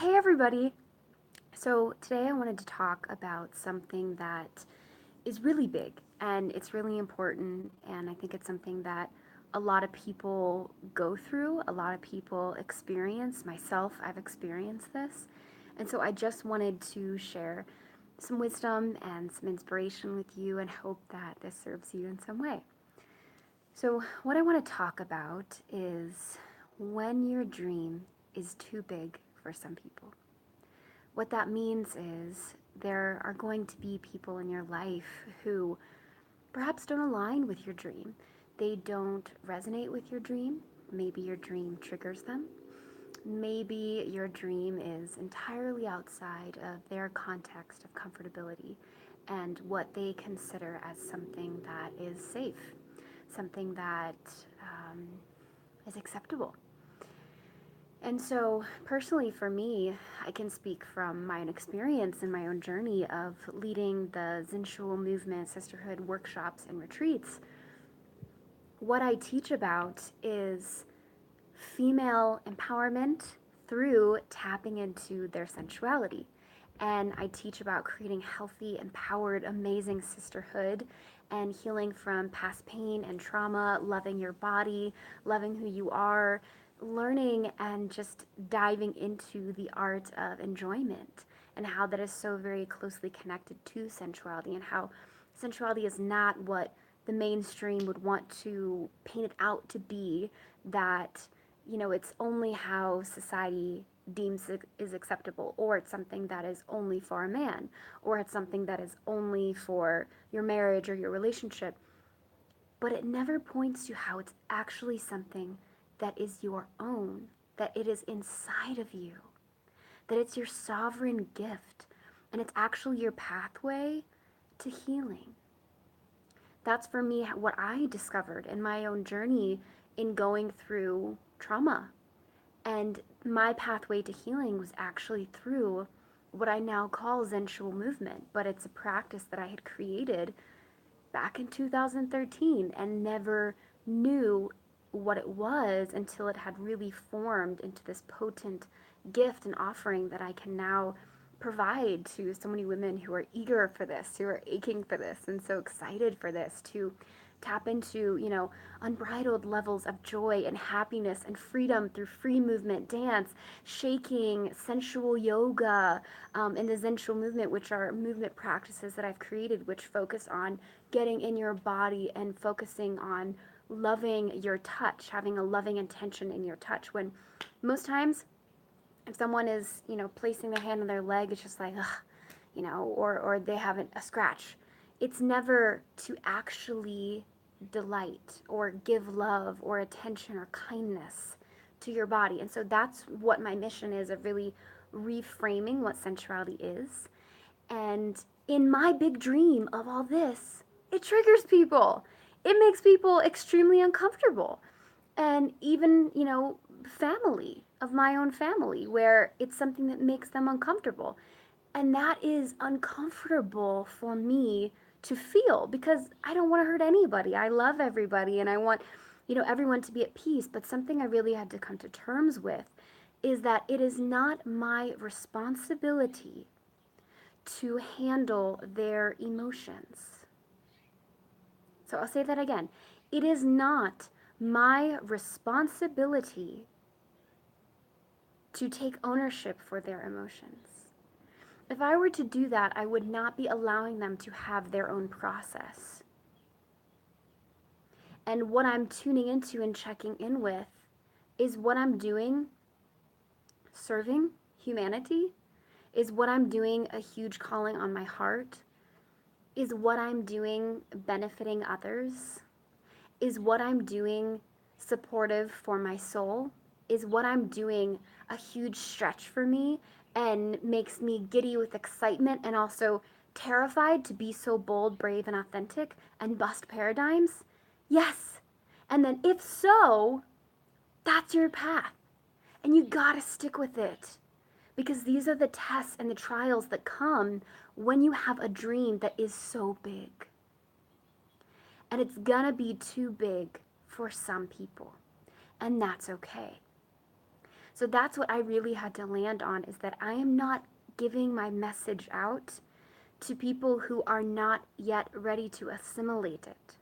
Hey everybody! So today I wanted to talk about something that is really big and it's really important, and I think it's something that a lot of people go through, a lot of people experience. Myself, I've experienced this. And so I just wanted to share some wisdom and some inspiration with you and hope that this serves you in some way. So, what I want to talk about is when your dream is too big for some people. What that means is there are going to be people in your life who perhaps don't align with your dream. They don't resonate with your dream. Maybe your dream triggers them. Maybe your dream is entirely outside of their context of comfortability and what they consider as something that is safe, something that um, is acceptable. And so, personally, for me, I can speak from my own experience and my own journey of leading the Zinshul movement, sisterhood workshops, and retreats. What I teach about is female empowerment through tapping into their sensuality. And I teach about creating healthy, empowered, amazing sisterhood and healing from past pain and trauma, loving your body, loving who you are, learning and just diving into the art of enjoyment and how that is so very closely connected to sensuality, and how sensuality is not what the mainstream would want to paint it out to be, that it's only how society deems it is acceptable, or it's something that is only for a man, or it's something that is only for your marriage or your relationship. But it never points to how it's actually something that is your own, that it is inside of you, that it's your sovereign gift, and it's actually your pathway to healing. That's for me what I discovered in my own journey in going through trauma. And my pathway to healing was actually through what I now call Zenshul movement, but it's a practice that I had created back in 2013 and never knew what it was until it had really formed into this potent gift and offering that I can now provide to so many women who are eager for this, who are aching for this, and so excited for this, to tap into, unbridled levels of joy and happiness and freedom through free movement, dance, shaking, sensual yoga, and the Zenshul movement, which are movement practices that I've created, which focus on getting in your body and focusing on loving your touch, having a loving intention in your touch. When most times, if someone is, placing their hand on their leg, it's just like, ugh, or they have a scratch. It's never to actually delight or give love or attention or kindness to your body. And so that's what my mission is, of really reframing what sensuality is. And in my big dream of all this, it triggers people. It makes people extremely uncomfortable. And even, family of my own family, where it's something that makes them uncomfortable. And that is uncomfortable for me to feel, because I don't want to hurt anybody. I love everybody and I want, everyone to be at peace. But something I really had to come to terms with is that it is not my responsibility to handle their emotions. So I'll say that again. It is not my responsibility to take ownership for their emotions. If I were to do that, I would not be allowing them to have their own process. And what I'm tuning into and checking in with is what I'm doing serving humanity, is what I'm doing a huge calling on my heart, is what I'm doing benefiting others, is what I'm doing supportive for my soul, is what I'm doing a huge stretch for me and makes me giddy with excitement and also terrified to be so bold, brave, and authentic and bust paradigms? Yes. And then if so, that's your path. And you gotta stick with it. Because these are the tests and the trials that come when you have a dream that is so big. And it's gonna be too big for some people. And that's okay. So that's what I really had to land on, is that I am not giving my message out to people who are not yet ready to assimilate it.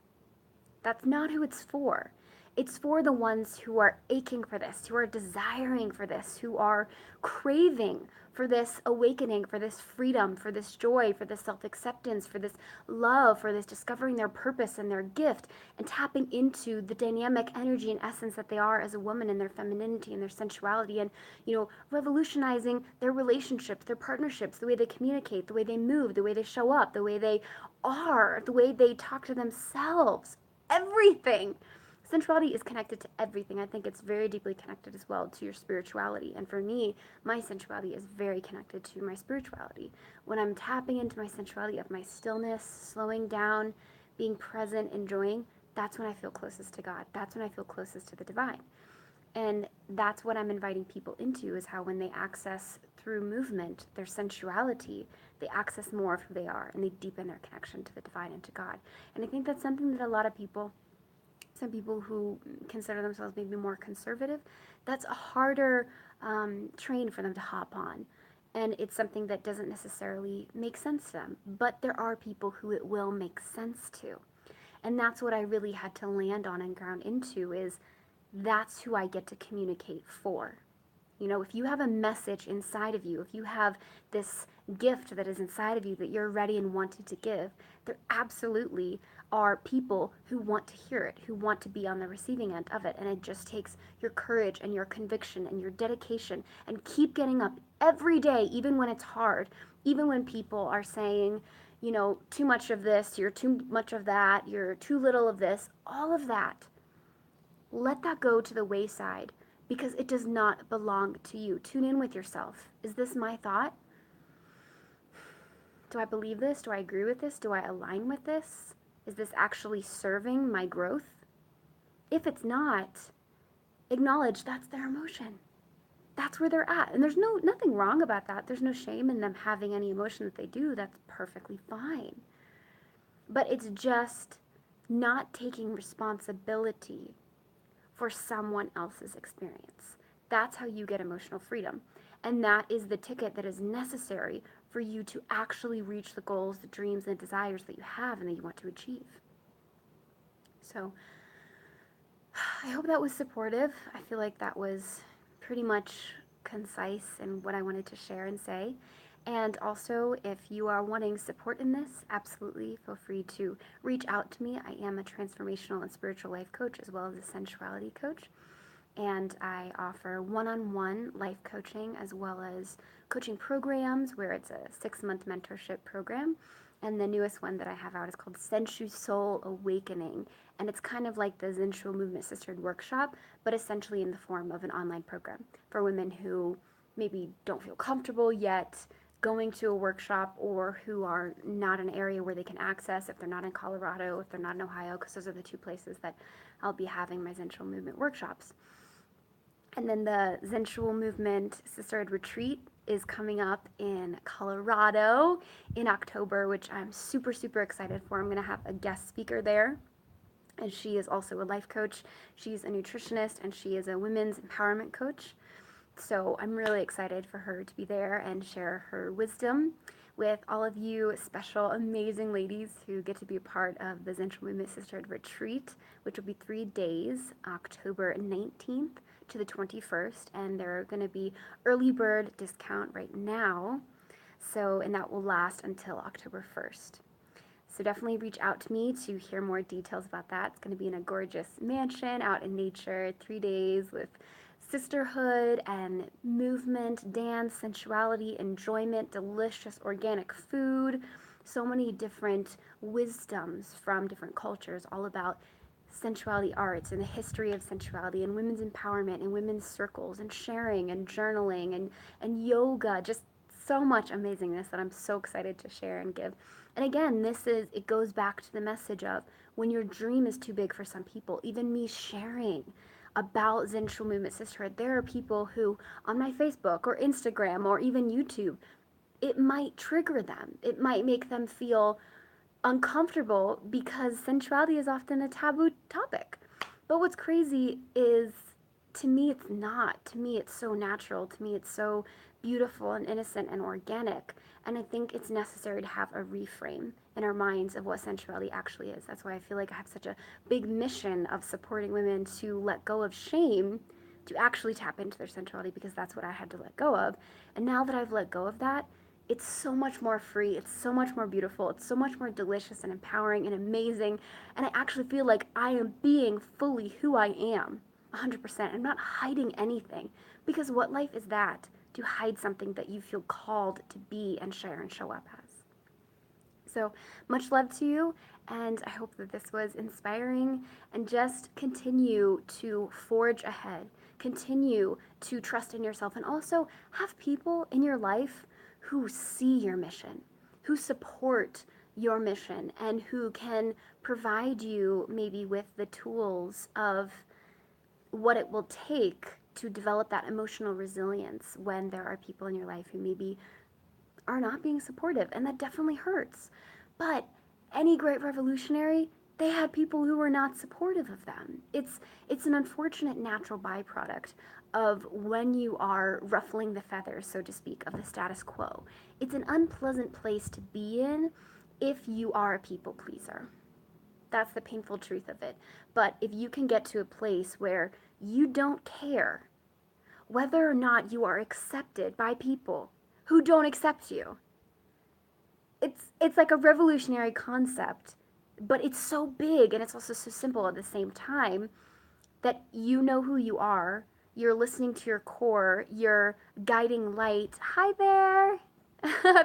That's not who it's for. It's for the ones who are aching for this, who are desiring for this, who are craving for this awakening, for this freedom, for this joy, for this self acceptance, for this love, for this discovering their purpose and their gift, and tapping into the dynamic energy and essence that they are as a woman, and their femininity and their sensuality, and, revolutionizing their relationships, their partnerships, the way they communicate, the way they move, the way they show up, the way they are, the way they talk to themselves, everything. Sensuality is connected to everything. I think it's very deeply connected as well to your spirituality. And for me, my sensuality is very connected to my spirituality. When I'm tapping into my sensuality of my stillness, slowing down, being present, enjoying, that's when I feel closest to God. That's when I feel closest to the divine. And that's what I'm inviting people into, is how when they access through movement their sensuality, they access more of who they are, and they deepen their connection to the divine and to God. And I think that's something that a lot of people, some people who consider themselves maybe more conservative, that's a harder train for them to hop on. And it's something that doesn't necessarily make sense to them. But there are people who it will make sense to. And that's what I really had to land on and ground into, is that's who I get to communicate for. If you have a message inside of you, if you have this gift that is inside of you that you're ready and wanting to give, there absolutely are people who want to hear it, who want to be on the receiving end of it. And it just takes your courage and your conviction and your dedication, and keep getting up every day, even when it's hard, even when people are saying, too much of this, you're too much of that, you're too little of this, all of that. Let that go to the wayside, because it does not belong to you. Tune in with yourself. Is this my thought? Do I believe this? Do I agree with this? Do I align with this? Is this actually serving my growth? If it's not, acknowledge that's their emotion. That's where they're at. And there's nothing wrong about that. There's no shame in them having any emotion that they do. That's perfectly fine. But it's just not taking responsibility for someone else's experience. That's how you get emotional freedom. And that is the ticket that is necessary for you to actually reach the goals, the dreams, and desires that you have and that you want to achieve. So I hope that was supportive. I feel like that was pretty much concise in what I wanted to share and say. And also, if you are wanting support in this, absolutely feel free to reach out to me. I am a transformational and spiritual life coach, as well as a sensuality coach. And I offer one-on-one life coaching, as well as coaching programs where it's a 6-month mentorship program. And the newest one that I have out is called Sensu Soul Awakening. And it's kind of like the Sensual Movement Sisterhood workshop, but essentially in the form of an online program for women who maybe don't feel comfortable yet going to a workshop, or who are not in an area where they can access, if they're not in Colorado, if they're not in Ohio, because those are the two places that I'll be having my Sensual Movement workshops. And then the Sensual Movement Sisterhood Retreat is coming up in Colorado in October, which I'm super, super excited for. I'm going to have a guest speaker there, and she is also a life coach. She's a nutritionist, and she is a women's empowerment coach. So I'm really excited for her to be there and share her wisdom with all of you special, amazing ladies who get to be a part of the Sensual Movement Sisterhood Retreat, which will be 3 days, October 19th to the 21st, and there are going to be early bird discount right now, and that will last until October 1st. So definitely reach out to me to hear more details about that. It's going to be in a gorgeous mansion out in nature, 3 days with sisterhood and movement, dance, sensuality, enjoyment, delicious organic food, so many different wisdoms from different cultures, all about sensuality arts and the history of sensuality and women's empowerment and women's circles and sharing and journaling and yoga, just so much amazingness that I'm so excited to share and give. And again, it goes back to the message of, when your dream is too big for some people, even me sharing about Sensual Movement Sisterhood, there are people who on my Facebook or Instagram or even YouTube, it might trigger them. It might make them feel uncomfortable, because sensuality is often a taboo topic. But what's crazy is to me it's not. To me it's so natural. To me it's so beautiful and innocent and organic. And I think it's necessary to have a reframe in our minds of what sensuality actually is. That's why I feel like I have such a big mission of supporting women to let go of shame, to actually tap into their sensuality, because that's what I had to let go of. And now that I've let go of that, it's so much more free, it's so much more beautiful, it's so much more delicious and empowering and amazing. And I actually feel like I am being fully who I am, 100%. I'm not hiding anything, because what life is that to hide something that you feel called to be and share and show up as? So much love to you, and I hope that this was inspiring, and just continue to forge ahead. Continue to trust in yourself, and also have people in your life who see your mission, who support your mission, and who can provide you maybe with the tools of what it will take to develop that emotional resilience when there are people in your life who maybe are not being supportive, and that definitely hurts. But any great revolutionary, they had people who were not supportive of them. It's an unfortunate natural byproduct of when you are ruffling the feathers, so to speak, of the status quo. It's an unpleasant place to be in if you are a people pleaser. That's the painful truth of it. But if you can get to a place where you don't care whether or not you are accepted by people who don't accept you, it's like a revolutionary concept, but it's so big and it's also so simple at the same time, that you know who you are, you're listening to your core, your guiding light. Hi there.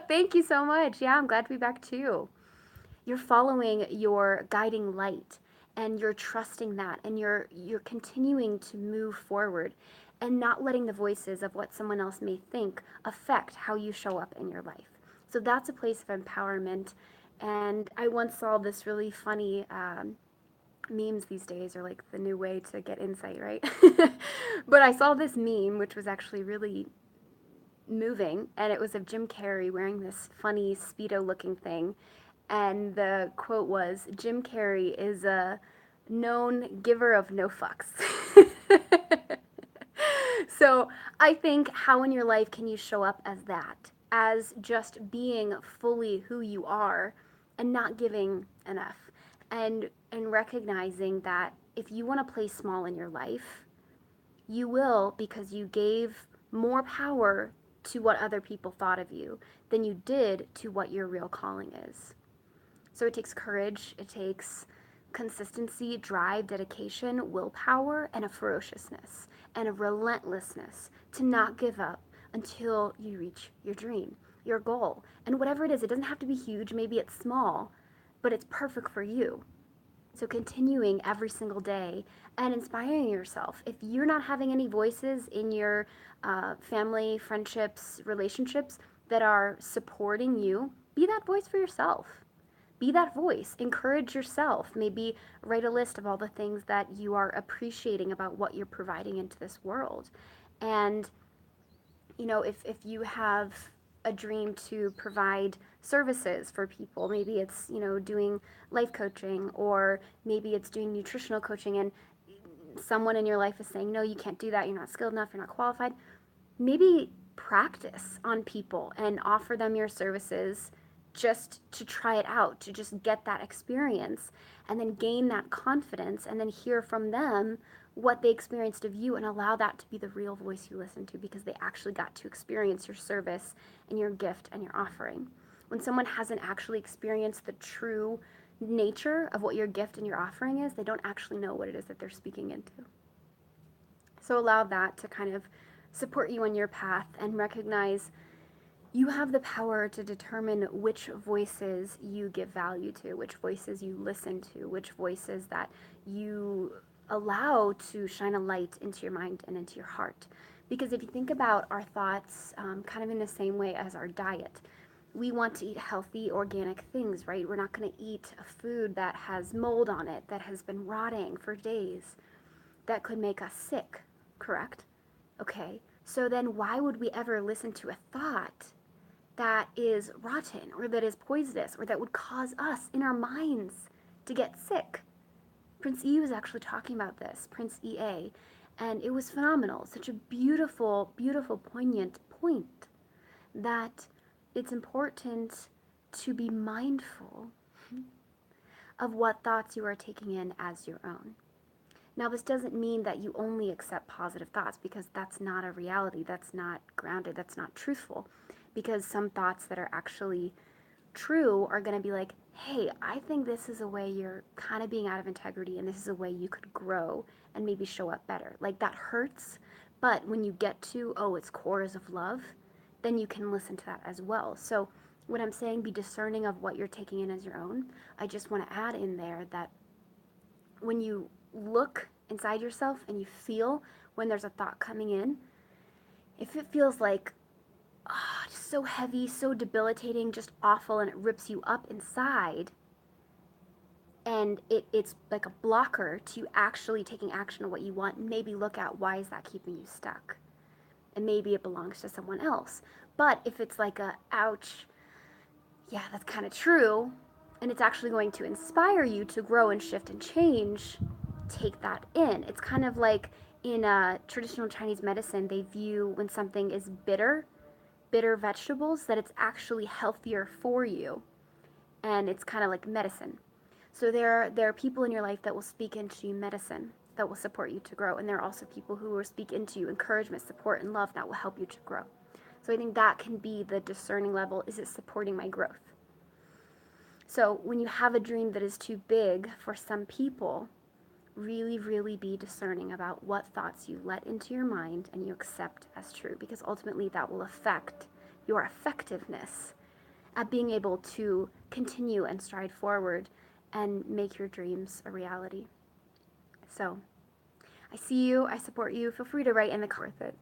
Thank you so much. Yeah, I'm glad to be back too. You're following your guiding light, and you're trusting that, and you're continuing to move forward, and not letting the voices of what someone else may think affect how you show up in your life. So that's a place of empowerment. And I once saw this really funny memes these days are like the new way to get insight, right? But I saw this meme, which was actually really moving, and it was of Jim Carrey wearing this funny Speedo looking thing. And the quote was, Jim Carrey is a known giver of no fucks. So I think, how in your life can you show up as that? As just being fully who you are and not giving enough. And recognizing that if you want to play small in your life, you will, because you gave more power to what other people thought of you than you did to what your real calling is. So it takes courage, it takes consistency, drive, dedication, willpower, and a ferociousness and a relentlessness to not give up until you reach your dream, your goal. And whatever it is, it doesn't have to be huge, maybe it's small, but it's perfect for you. So continuing every single day and inspiring yourself. If you're not having any voices in your family, friendships, relationships that are supporting you, be that voice for yourself. Be that voice. Encourage yourself. Maybe write a list of all the things that you are appreciating about what you're providing into this world. And if you have a dream to provide services for people, maybe it's, doing life coaching, or maybe it's doing nutritional coaching, and someone in your life is saying, no, you can't do that, you're not skilled enough, you're not qualified. Maybe practice on people and offer them your services just to try it out, to just get that experience, and then gain that confidence, and then hear from them what they experienced of you, and allow that to be the real voice you listen to, because they actually got to experience your service and your gift and your offering. When someone hasn't actually experienced the true nature of what your gift and your offering is, they don't actually know what it is that they're speaking into. So allow that to kind of support you on your path, and recognize you have the power to determine which voices you give value to, which voices you listen to, which voices that you allow to shine a light into your mind and into your heart. Because if you think about our thoughts kind of in the same way as our diet, we want to eat healthy, organic things, right? We're not going to eat a food that has mold on it, that has been rotting for days, that could make us sick, correct? Okay, so then why would we ever listen to a thought that is rotten, or that is poisonous, or that would cause us in our minds to get sick? Prince E was actually talking about this, Prince EA, And it was phenomenal. Such a beautiful, beautiful, poignant point that it's important to be mindful of what thoughts you are taking in as your own. Now, this doesn't mean that you only accept positive thoughts, because that's not a reality. That's not grounded. That's not truthful. Because some thoughts that are actually true are going to be like, hey, I think this is a way you're kind of being out of integrity, and this is a way you could grow and maybe show up better. Like, that hurts, but when you get to, oh, it's cores of love, then you can listen to that as well. So when I'm saying be discerning of what you're taking in as your own, I just want to add in there that when you look inside yourself and you feel when there's a thought coming in, if it feels like, just so heavy, so debilitating, just awful, and it rips you up inside, and it's like a blocker to you actually taking action on what you want, maybe look at, why is that keeping you stuck? And maybe it belongs to someone else. But if it's like a, ouch, yeah, that's kind of true, and it's actually going to inspire you to grow and shift and change, take that in. It's kind of like in traditional Chinese medicine, they view when something is bitter vegetables, that it's actually healthier for you, and it's kind of like medicine. So there are people in your life that will speak into you medicine, that will support you to grow, and there are also people who will speak into you encouragement, support, and love that will help you to grow. So I think that can be the discerning level. Is it supporting my growth? So when you have a dream that is too big for some people, really, really be discerning about what thoughts you let into your mind and you accept as true, because ultimately that will affect your effectiveness at being able to continue and stride forward and make your dreams a reality. So I see you, I support you. Feel free to write in the comments. Worth it.